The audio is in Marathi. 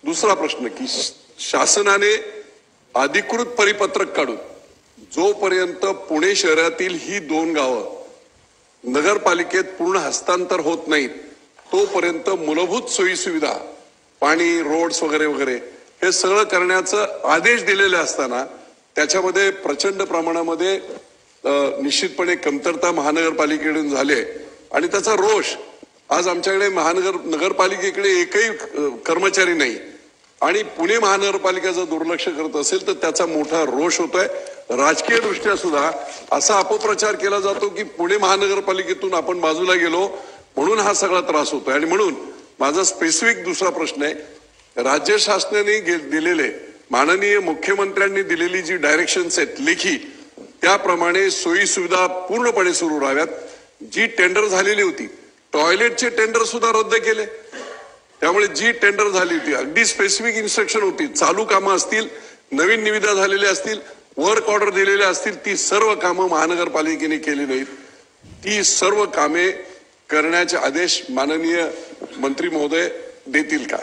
दुसरा प्रश्न की शासनाने अधिकृत परिपत्रक काढून जोपर्यंत पुणे शहरातील ही 2 गावं नगरपालिकेत पूर्ण हस्तांतर होत नाहीत तोपर्यंत मूलभूत सोयी सुविधा पाणी रोड्स वगैरे वगैरे हे सगळं करण्याचं आदेश दिलेले असताना त्याच्यामध्ये प्रचंड प्रमाणामध्ये निश्चितपणे कमतरता महानगरपालिकेकडून झाले आणि त्याचा रोष आज आमच्याकडे नगरपालिकेकडे एकही कर्मचारी नाही आणि पुणे महानगरपालिका जर दुर्लक्ष करत असेल तर त्याचा मोठा रोष होतोय। राजकीय दृष्ट्या सुद्धा असा अपप्रचार केला जातो की पुणे महानगरपालिकेतून आपण बाजूला गेलो म्हणून हा सगळा त्रास होतोय। आणि म्हणून माझा स्पेसिफिक दुसरा प्रश्न आहे, राज्य शासनाने दिलेले माननीय मुख्यमंत्र्यांनी दिलेली जी डायरेक्शन्स आहेत लेखी त्याप्रमाणे सोयी सुविधा पूर्णपणे सुरू राहाव्यात। जी टेंडर झालेली होती टॉयलेटचे टेंडर सुद्धा रद्द केले, त्यामुळे जी टेंडर झाली होती अगदी स्पेसिफिक इन्स्ट्रक्शन होती, चालू कामं असतील नवीन निविदा झालेल्या असतील वर्क ऑर्डर दिलेल्या असतील ती सर्व कामं महानगरपालिकेने केली नाहीत। ती सर्व कामे करण्याचे आदेश माननीय मंत्री महोदय देतील का?